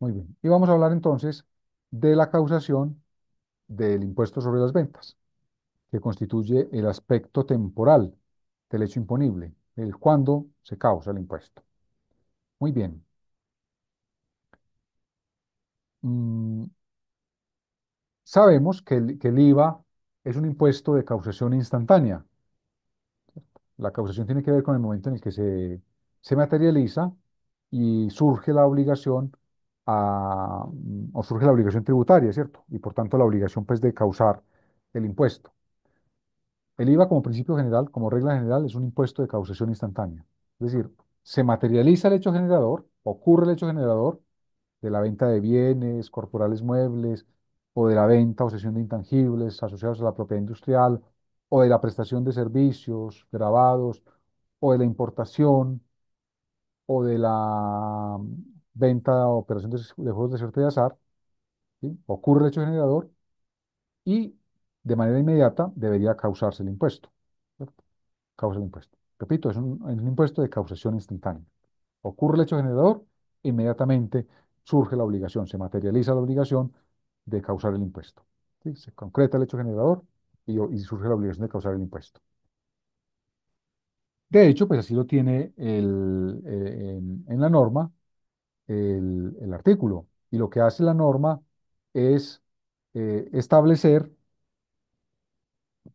Muy bien. Y vamos a hablar entonces de la causación del impuesto sobre las ventas, que constituye el aspecto temporal del hecho imponible, el cuándo se causa el impuesto. Muy bien. Mm, Sabemos que el IVA es un impuesto de causación instantánea. La causación tiene que ver con el momento en el que se materializa y surge la obligación o surge la obligación tributaria, ¿cierto? Y por tanto la obligación pues de causar el impuesto. El IVA como principio general, como regla general, es un impuesto de causación instantánea. Es decir, se materializa el hecho generador, ocurre el hecho generador de la venta de bienes corporales muebles, o de la venta o cesión de intangibles asociados a la propiedad industrial, o de la prestación de servicios grabados, o de la importación, o de la venta o operación de juegos de suerte y azar, ¿sí? Ocurre el hecho generador y de manera inmediata debería causarse el impuesto, ¿cierto? Causa el impuesto. Repito, es un impuesto de causación instantánea. Ocurre el hecho generador, inmediatamente surge la obligación, se materializa la obligación de causar el impuesto. ¿Sí? Se concreta el hecho generador y surge la obligación de causar el impuesto. De hecho, pues así lo tiene en la norma el artículo. Y lo que hace la norma es establecer,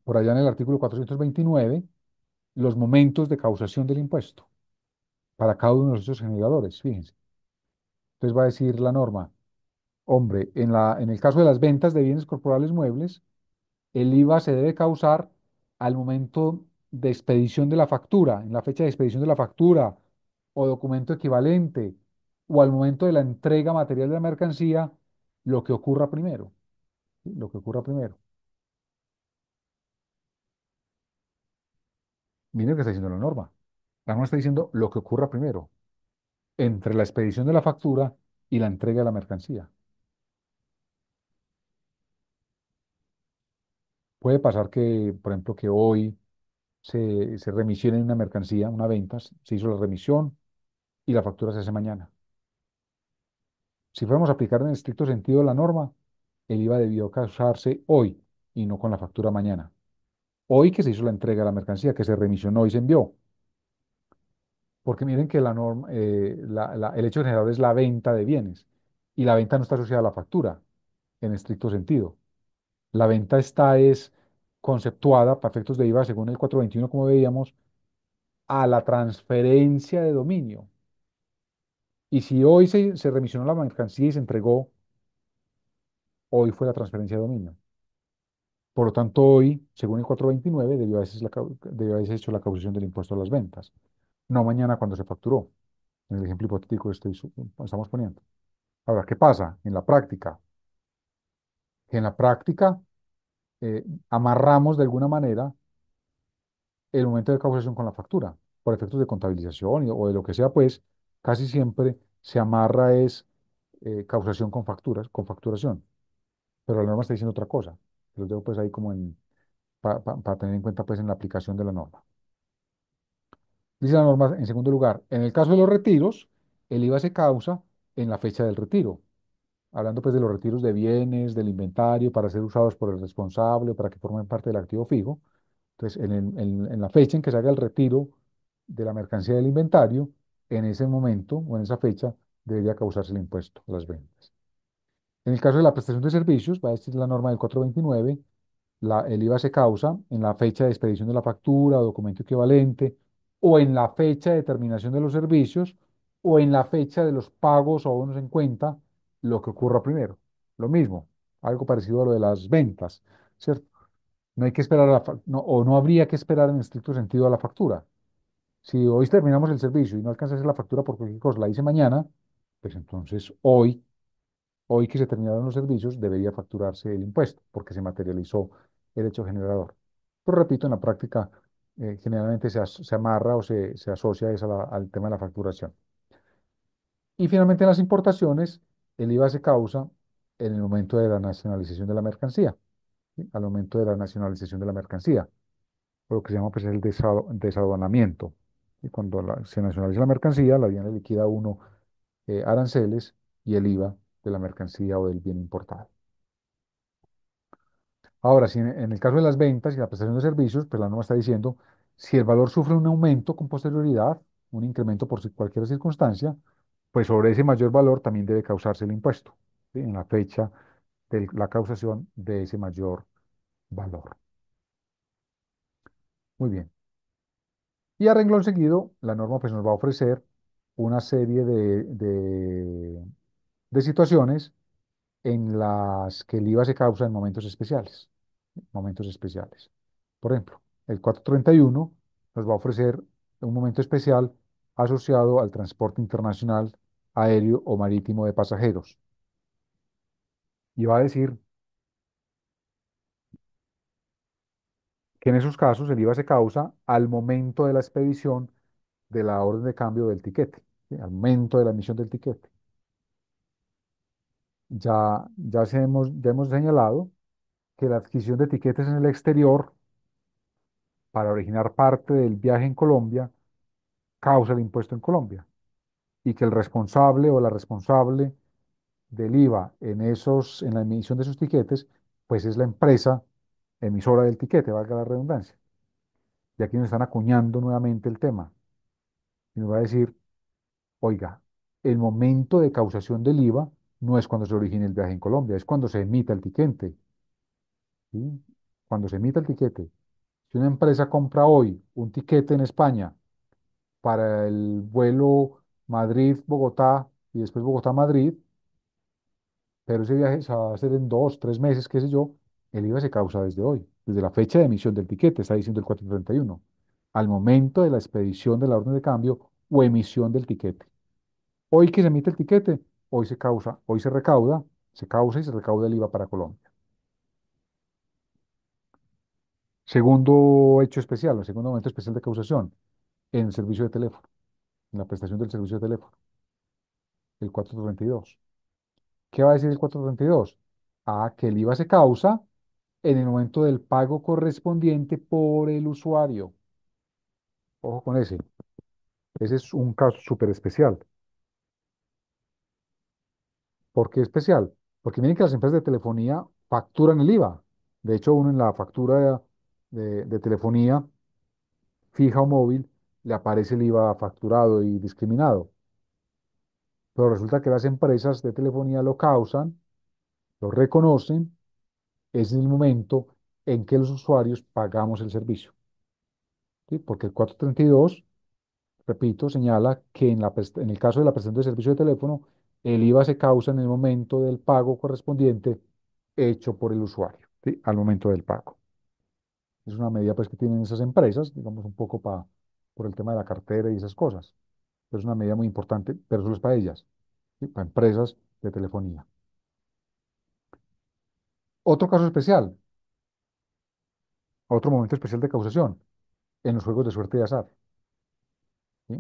por allá en el artículo 429, los momentos de causación del impuesto para cada uno de los hechos generadores, fíjense. Entonces va a decir la norma, hombre, en el caso de las ventas de bienes corporales muebles, el IVA se debe causar al momento de expedición de la factura, en la fecha de expedición de la factura o documento equivalente, o al momento de la entrega material de la mercancía, lo que ocurra primero, ¿sí? Lo que ocurra primero. Miren lo que está diciendo la norma. La norma está diciendo lo que ocurra primero, entre la expedición de la factura y la entrega de la mercancía. Puede pasar que, por ejemplo, que hoy se remisione una mercancía, una venta, se hizo la remisión y la factura se hace mañana. Si fuéramos a aplicar en el estricto sentido la norma, el IVA debió causarse hoy y no con la factura mañana. Hoy que se hizo la entrega de la mercancía, que se remisionó y se envió. Porque miren que la norma, el hecho generador es la venta de bienes y la venta no está asociada a la factura en estricto sentido. La venta es conceptuada para efectos de IVA según el 421, como veíamos, a la transferencia de dominio. Y si hoy se remisionó la mercancía y se entregó, hoy fue la transferencia de dominio. Por lo tanto, hoy, según el 429, debió haberse hecho la causación del impuesto a las ventas, no mañana cuando se facturó, en el ejemplo hipotético que estamos poniendo. Ahora, ¿qué pasa en la práctica? Que en la práctica amarramos de alguna manera el momento de causación con la factura, por efectos de contabilización o de lo que sea, pues casi siempre se amarra es causación con facturas, con facturación. Pero la norma está diciendo otra cosa. Los dejo pues ahí como para tener en cuenta pues en la aplicación de la norma. Dice la norma, en segundo lugar, en el caso de los retiros, el IVA se causa en la fecha del retiro. Hablando pues de los retiros de bienes, del inventario, para ser usados por el responsable o para que formen parte del activo fijo. Entonces, en la fecha en que se haga el retiro de la mercancía del inventario, en ese momento o en esa fecha debería causarse el impuesto a las ventas. En el caso de la prestación de servicios, va a decir la norma del 429, el IVA se causa en la fecha de expedición de la factura o documento equivalente, o en la fecha de terminación de los servicios, o en la fecha de los pagos o bonos en cuenta, lo que ocurra primero. Lo mismo, algo parecido a lo de las ventas, ¿cierto? No hay que esperar o no habría que esperar en estricto sentido a la factura. Si hoy terminamos el servicio y no alcanza a hacer la factura por cualquier cosa, la hice mañana, pues entonces hoy que se terminaron los servicios, debería facturarse el impuesto, porque se materializó el hecho generador. Pero repito, en la práctica, generalmente se amarra o se asocia eso al tema de la facturación. Y finalmente, en las importaciones, el IVA se causa en el momento de la nacionalización de la mercancía, ¿sí? Al momento de la nacionalización de la mercancía, o lo que se llama pues, el desaduanamiento. Y cuando se nacionaliza la mercancía, la DIAN le liquida a uno aranceles y el IVA de la mercancía o del bien importado. Ahora, si en el caso de las ventas y la prestación de servicios, pues la norma está diciendo, si el valor sufre un aumento con posterioridad, un incremento por cualquier circunstancia, pues sobre ese mayor valor también debe causarse el impuesto, ¿sí? En la fecha de la causación de ese mayor valor. Muy bien. Y a renglón seguido, la norma pues nos va a ofrecer una serie de situaciones en las que el IVA se causa en momentos especiales. Momentos especiales. Por ejemplo, el 431 nos va a ofrecer un momento especial asociado al transporte internacional, aéreo o marítimo de pasajeros. Y va a decir que en esos casos el IVA se causa al momento de la expedición de la orden de cambio del tiquete, ¿sí? Al momento de la emisión del tiquete. Ya hemos señalado que la adquisición de tiquetes en el exterior para originar parte del viaje en Colombia causa el impuesto en Colombia y que el responsable o la responsable del IVA en la emisión de esos tiquetes, pues es la empresa emisora del tiquete, valga la redundancia. Y aquí nos están acuñando nuevamente el tema y nos va a decir, oiga, el momento de causación del IVA no es cuando se origine el viaje en Colombia, es cuando se emita el tiquete, ¿sí? Cuando se emita el tiquete. Si una empresa compra hoy un tiquete en España para el vuelo Madrid-Bogotá y después Bogotá-Madrid, pero ese viaje se va a hacer en 2, 3 meses, qué sé yo, el IVA se causa desde hoy, desde la fecha de emisión del tiquete, está diciendo el 431, al momento de la expedición de la orden de cambio o emisión del tiquete. Hoy que se emite el tiquete, hoy se recauda, se causa y se recauda el IVA para Colombia. Segundo hecho especial, o segundo momento especial de causación, en el servicio de teléfono, en la prestación del servicio de teléfono, el 432. ¿Qué va a decir el 432? Que el IVA se causa en el momento del pago correspondiente por el usuario. Ojo con ese. Ese es un caso súper especial. ¿Por qué especial? Porque miren que las empresas de telefonía facturan el IVA. De hecho, uno en la factura de telefonía fija o móvil le aparece el IVA facturado y discriminado. Pero resulta que las empresas de telefonía lo causan, lo reconocen, es el momento en que los usuarios pagamos el servicio. ¿Sí? Porque el 432, repito, señala que en el caso de la prestación de servicio de teléfono, el IVA se causa en el momento del pago correspondiente hecho por el usuario, ¿sí? Al momento del pago. Es una medida pues, que tienen esas empresas, digamos, un poco por el tema de la cartera y esas cosas. Pero es una medida muy importante, pero solo es para ellas, ¿sí? Para empresas de telefonía. Otro caso especial, otro momento especial de causación, en los juegos de suerte y azar. ¿Sí?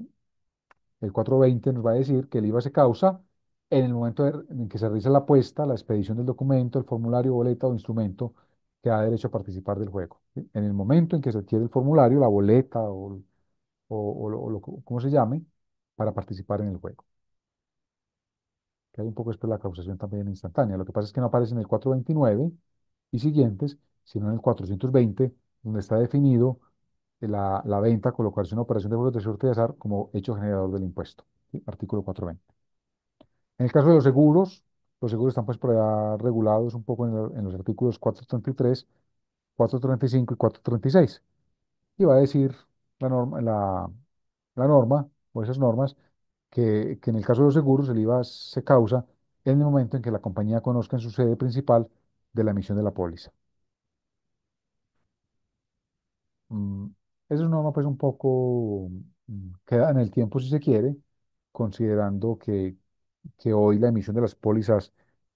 El 420 nos va a decir que el IVA se causa en el momento en que se realiza la apuesta, la expedición del documento, el formulario, boleta o instrumento que da derecho a participar del juego. ¿Sí? En el momento en que se adquiere el formulario, la boleta como se llame, para participar en el juego. Que hay un poco después la causación también instantánea. Lo que pasa es que no aparece en el 429 y siguientes, sino en el 420, donde está definido la venta, colocación o operación de juegos de suerte y azar como hecho generador del impuesto. ¿Sí? Artículo 420. En el caso de los seguros están pues por allá regulados un poco en los artículos 433, 435 y 436. Y va a decir la norma o esas normas que en el caso de los seguros el IVA se causa en el momento en que la compañía conozca en su sede principal de la emisión de la póliza. Mm, Esa es una norma pues un poco queda en el tiempo si se quiere, considerando que hoy la emisión de las pólizas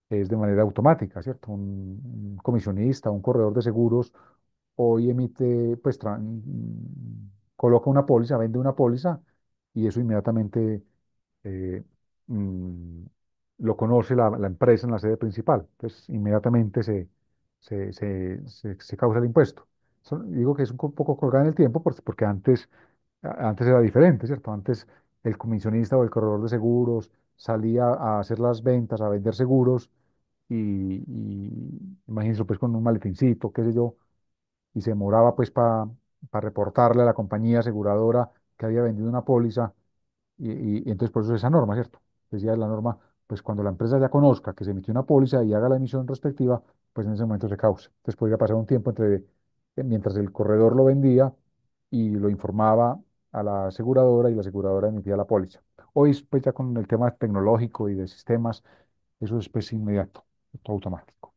es de manera automática, ¿cierto? Un comisionista, un corredor de seguros hoy emite, pues coloca una póliza, vende una póliza y eso inmediatamente eh, mm, lo conoce la empresa en la sede principal. Entonces, inmediatamente se causa el impuesto. Digo que es un poco colgado en el tiempo porque antes era diferente, ¿cierto? Antes el comisionista o el corredor de seguros salía a hacer las ventas, a vender seguros, imagínense pues con un maletincito, qué sé yo, y se demoraba pues para reportarle a la compañía aseguradora que había vendido una póliza, y entonces por eso esa norma, ¿cierto? Decía la norma, pues cuando la empresa ya conozca que se emitió una póliza y haga la emisión respectiva, pues en ese momento se causa. Entonces podría pasar un tiempo mientras el corredor lo vendía y lo informaba a la aseguradora y la aseguradora emitía la póliza. Hoy, pues ya con el tema tecnológico y de sistemas, eso es pues inmediato, todo automático.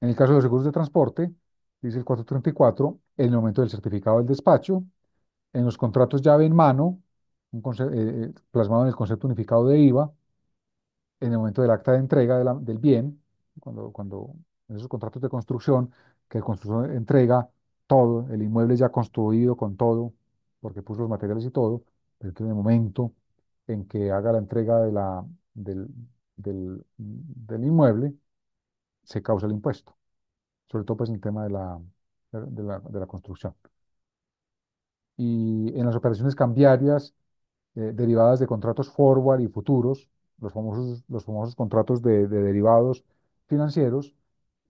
En el caso de los seguros de transporte, dice el 434, en el momento del certificado del despacho, en los contratos llave en mano, plasmado en el concepto unificado de IVA, en el momento del acta de entrega del bien, cuando en esos contratos de construcción, que el constructor entrega todo, el inmueble ya construido con todo, porque puso los materiales y todo, pero entonces en el momento en que haga la entrega del inmueble, se causa el impuesto, sobre todo pues en el tema de la construcción. Y en las operaciones cambiarias derivadas de contratos forward y futuros, los famosos contratos de derivados financieros,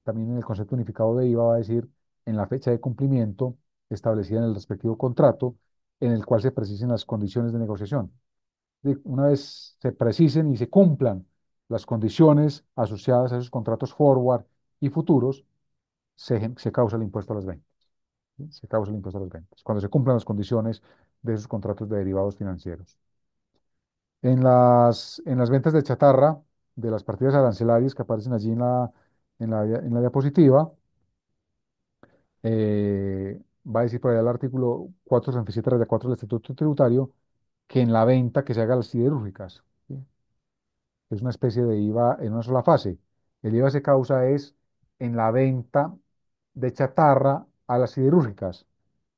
también en el concepto unificado de IVA va a decir en la fecha de cumplimiento establecida en el respectivo contrato en el cual se precisen las condiciones de negociación. Una vez se precisen y se cumplan las condiciones asociadas a esos contratos forward y futuros, se causa el impuesto a las ventas. ¿Sí? Se causa el impuesto a las ventas, cuando se cumplan las condiciones de esos contratos de derivados financieros. En las ventas de chatarra, de las partidas arancelarias que aparecen allí en la diapositiva, va a decir por allá el artículo 467 del Estatuto Tributario que en la venta que se haga a las siderúrgicas, ¿sí? Es una especie de IVA en una sola fase. El IVA se causa es en la venta de chatarra a las siderúrgicas,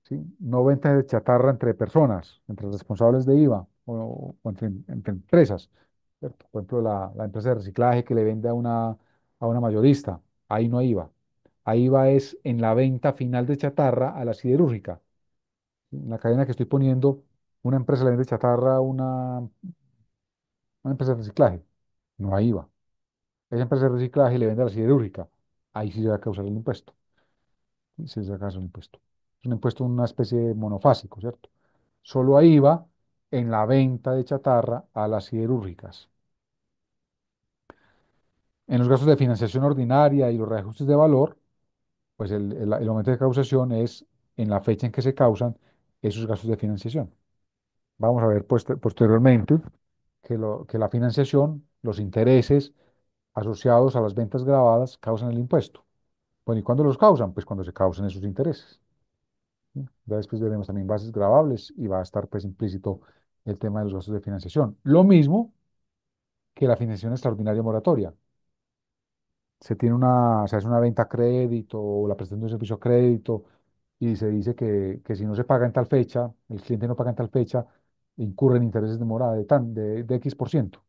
¿sí? No venta de chatarra entre personas, entre responsables de IVA o entre empresas, ¿cierto? Por ejemplo, la empresa de reciclaje que le vende a una mayorista, ahí no hay IVA. Ahí IVA es en la venta final de chatarra a la siderúrgica. En la cadena que estoy poniendo, una empresa le vende chatarra a una empresa de reciclaje, no hay IVA. Esa empresa de reciclaje le vende a la siderúrgica, ahí sí se va a causar el impuesto. Sí se va a causar el impuesto. Es un impuesto, una especie monofásico, ¿cierto? Solo hay IVA en la venta de chatarra a las siderúrgicas. En los gastos de financiación ordinaria y los reajustes de valor, pues el aumento de causación es en la fecha en que se causan esos gastos de financiación. Vamos a ver posteriormente que la financiación, los intereses asociados a las ventas grabadas causan el impuesto. Bueno, ¿y cuándo los causan? Pues cuando se causan esos intereses. ¿Sí? Ya después veremos también bases grabables y va a estar pues implícito el tema de los gastos de financiación. Lo mismo que la financiación extraordinaria moratoria. Se hace una venta a crédito o la prestación de un servicio a crédito y se dice que si no se paga en tal fecha, el cliente no paga en tal fecha, incurren intereses de mora de X%.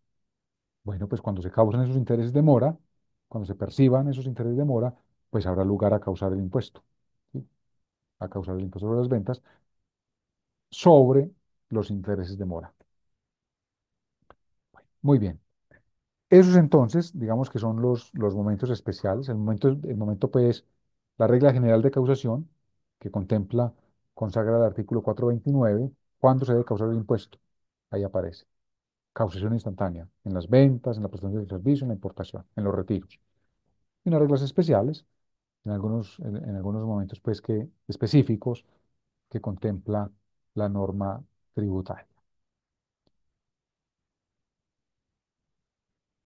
Bueno, pues cuando se causan esos intereses de mora, cuando se perciban esos intereses de mora, pues habrá lugar a causar el impuesto, ¿sí? A causar el impuesto sobre las ventas sobre los intereses de mora. Muy bien. Esos entonces, digamos que son los momentos especiales. El momento pues, la regla general de causación que consagra el artículo 429, cuándo se debe causar el impuesto. Ahí aparece. Causación instantánea, en las ventas, en la prestación del servicio, en la importación, en los retiros. Y unas reglas especiales, en algunos momentos pues, específicos que contempla la norma tributaria.